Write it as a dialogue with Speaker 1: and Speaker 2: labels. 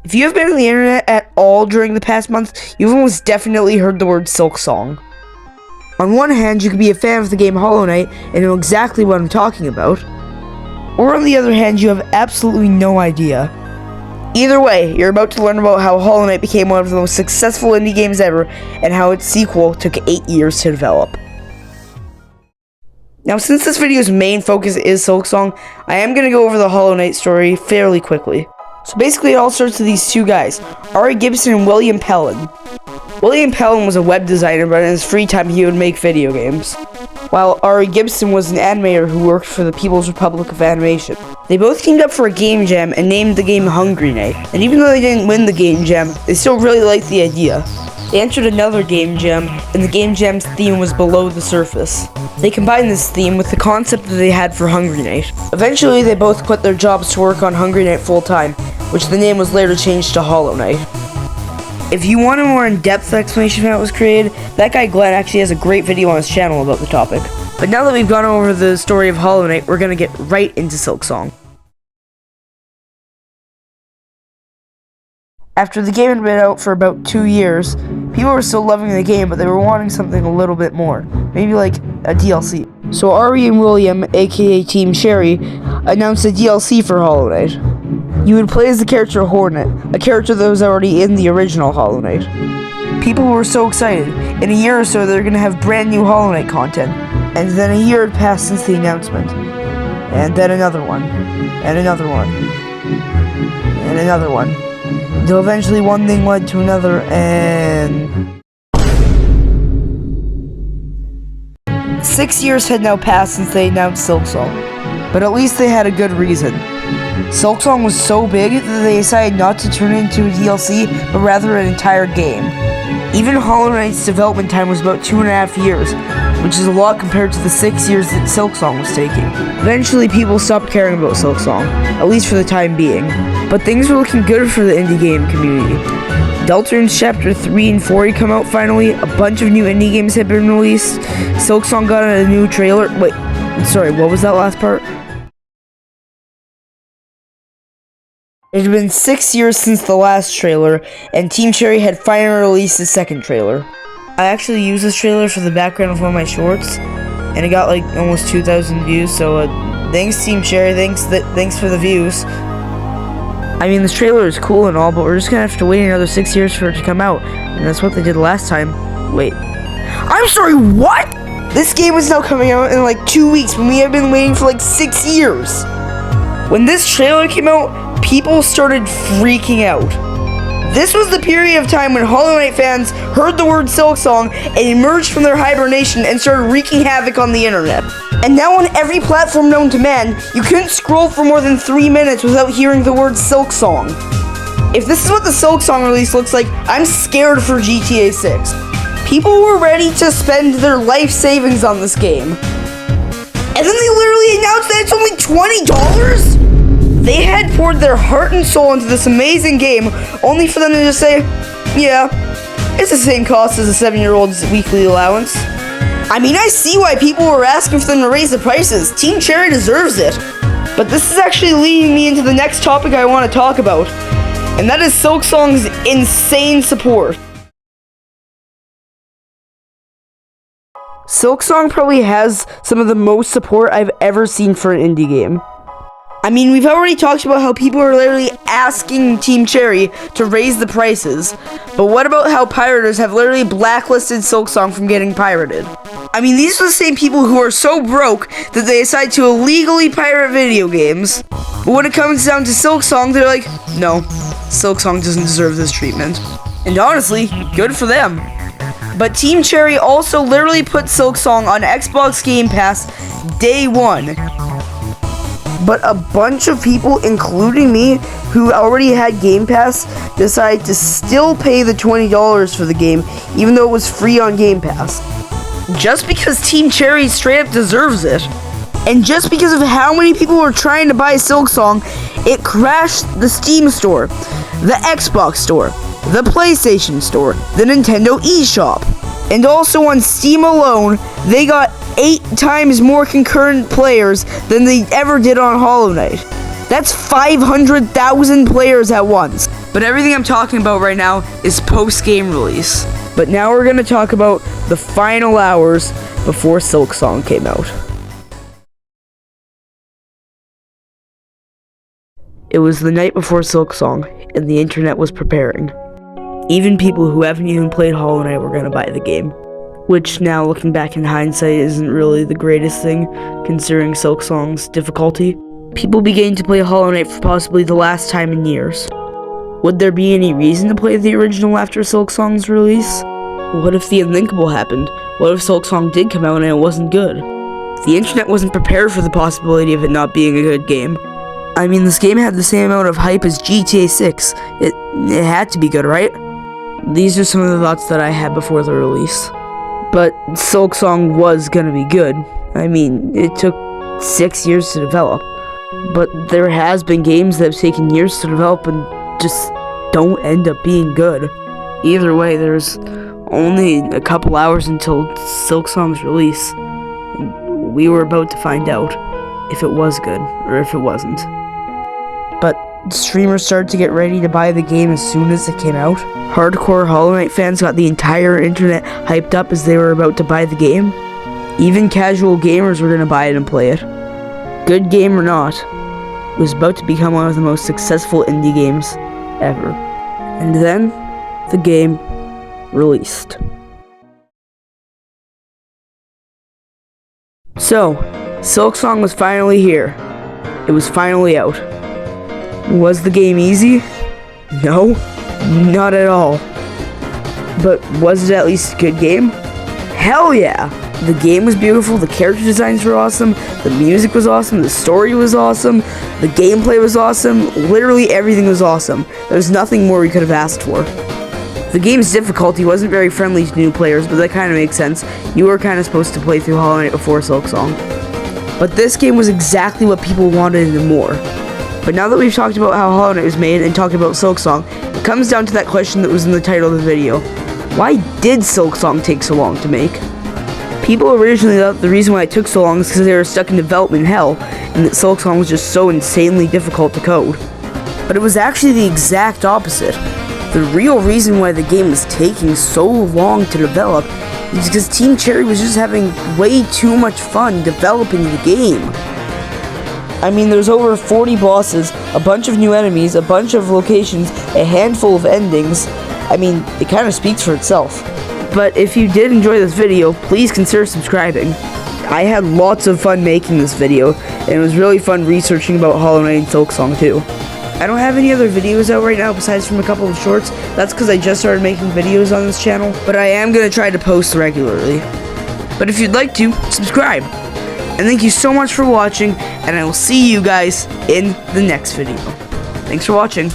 Speaker 1: If you have been on the internet at all during the past month, you've almost definitely heard the word Silksong. On one hand, you could be a fan of the game Hollow Knight and know exactly what I'm talking about. Or on the other hand, you have absolutely no idea. Either way, you're about to learn about how Hollow Knight became one of the most successful indie games ever, and how its sequel took 8 years to develop. Now, since this video's main focus is Silksong, I am going to go over the Hollow Knight story fairly quickly. So basically, it all starts with these two guys, Ari Gibson and William Pellin. William Pellin was a web designer, but in his free time he would make video games, while Ari Gibson was an animator who worked for the People's Republic of Animation. They both teamed up for a game jam and named the game Hungry Night, and even though they didn't win the game jam, they still really liked the idea. They entered another game jam, and the game jam's theme was Below the Surface. They combined this theme with the concept that they had for Hungry Night. Eventually, they both quit their jobs to work on Hungry Night full-time, which the name was later changed to Hollow Knight. If you want a more in-depth explanation of how it was created, that guy Glenn actually has a great video on his channel about the topic. But now that we've gone over the story of Hollow Knight, we're gonna get right into Silksong. After the game had been out for about 2 years, people were still loving the game, but they were wanting something a little bit more. Maybe like a DLC. So Ari and William, aka Team Cherry, announced a DLC for Hollow Knight. You would play as the character Hornet, a character that was already in the original Hollow Knight. People were so excited. In a year or so, they're gonna have brand new Hollow Knight content. And then a year had passed since the announcement. And then another one. And another one. And another one. Until eventually one thing led to another, and 6 years had now passed since they announced Silksong, but at least they had a good reason. Silksong was so big that they decided not to turn it into a DLC, but rather an entire game. Even Hollow Knight's development time was about 2.5 years, which is a lot compared to the 6 years that Silksong was taking. Eventually, people stopped caring about Silksong, at least for the time being. But things were looking good for the indie game community. Deltarune Chapter 3 and 4 had come out finally, a bunch of new indie games had been released, Silksong got a new trailer. Wait, sorry, what was that last part? It had been 6 years since the last trailer, and Team Cherry had finally released the second trailer. I actually used this trailer for the background of one of my shorts, and it got like almost 2,000 views, so thanks Team Cherry, thanks for the views. I mean, this trailer is cool and all, but we're just gonna have to wait another 6 years for it to come out, and that's what they did last time. Wait. I'm sorry, what?! This game is now coming out in like 2 weeks when we have been waiting for like 6 years! When this trailer came out, people started freaking out. This was the period of time when Hollow Knight fans heard the word Silksong and emerged from their hibernation and started wreaking havoc on the internet. And now on every platform known to man, you couldn't scroll for more than 3 minutes without hearing the word Silksong. If this is what the Silksong release looks like, I'm scared for GTA 6. People were ready to spend their life savings on this game. And then they literally announced that it's only $20?! They had poured their heart and soul into this amazing game, only for them to just say, yeah, it's the same cost as a 7-year-old's weekly allowance. I mean, I see why people were asking for them to raise the prices. Team Cherry deserves it. But this is actually leading me into the next topic I want to talk about, and that is Silksong's insane support. Silksong probably has some of the most support I've ever seen for an indie game. I mean, we've already talked about how people are literally asking Team Cherry to raise the prices, but what about how pirators have literally blacklisted Silksong from getting pirated? I mean, these are the same people who are so broke that they decide to illegally pirate video games, but when it comes down to Silksong, they're like, no, Silksong doesn't deserve this treatment. And honestly, good for them. But Team Cherry also literally put Silksong on Xbox Game Pass day one. But a bunch of people, including me, who already had Game Pass, decided to still pay the $20 for the game, even though it was free on Game Pass. Just because Team Cherry straight up deserves it. And just because of how many people were trying to buy Silksong, it crashed the Steam store, the Xbox store, the PlayStation store, the Nintendo eShop. And also on Steam alone, they got 8 times more concurrent players than they ever did on Hollow Knight. That's 500,000 players at once. But everything I'm talking about right now is post-game release. But now we're going to talk about the final hours before Silksong came out. It was the night before Silksong, and the internet was preparing. Even people who haven't even played Hollow Knight were going to buy the game. Which now, looking back in hindsight, isn't really the greatest thing, considering Silksong's difficulty. People began to play Hollow Knight for possibly the last time in years. Would there be any reason to play the original after Silksong's release? What if the unthinkable happened? What if Silksong did come out and it wasn't good? The internet wasn't prepared for the possibility of it not being a good game. I mean, this game had the same amount of hype as GTA 6. It had to be good, right? These are some of the thoughts that I had before the release. But Silksong was gonna be good. I mean, it took 6 years to develop. But there has been games that have taken years to develop and just don't end up being good. Either way, there's only a couple hours until Silksong's release. And we were about to find out if it was good or if it wasn't. But streamers started to get ready to buy the game as soon as it came out. Hardcore Hollow Knight fans got the entire internet hyped up as they were about to buy the game. Even casual gamers were going to buy it and play it. Good game or not, it was about to become one of the most successful indie games ever. And then, the game released. So, Silksong was finally here. It was finally out. Was the game easy? No, not at all. But was it at least a good game? Hell yeah! The game was beautiful, the character designs were awesome, the music was awesome, the story was awesome, the gameplay was awesome, literally everything was awesome. There's nothing more we could have asked for. The game's difficulty wasn't very friendly to new players, but that kind of makes sense. You were kind of supposed to play through Hollow Knight before Silksong. But this game was exactly what people wanted and more. But now that we've talked about how Hollow Knight was made and talked about Silksong, it comes down to that question that was in the title of the video. Why did Silksong take so long to make? People originally thought the reason why it took so long is because they were stuck in development hell, and that Silksong was just so insanely difficult to code. But it was actually the exact opposite. The real reason why the game was taking so long to develop is because Team Cherry was just having way too much fun developing the game. I mean, there's over 40 bosses, a bunch of new enemies, a bunch of locations, a handful of endings. I mean, it kind of speaks for itself. But if you did enjoy this video, please consider subscribing. I had lots of fun making this video, and it was really fun researching about Hollow Knight and Silksong too. I don't have any other videos out right now besides from a couple of shorts. That's because I just started making videos on this channel, but I am going to try to post regularly. But if you'd like to, subscribe. And thank you so much for watching, and I will see you guys in the next video. Thanks for watching.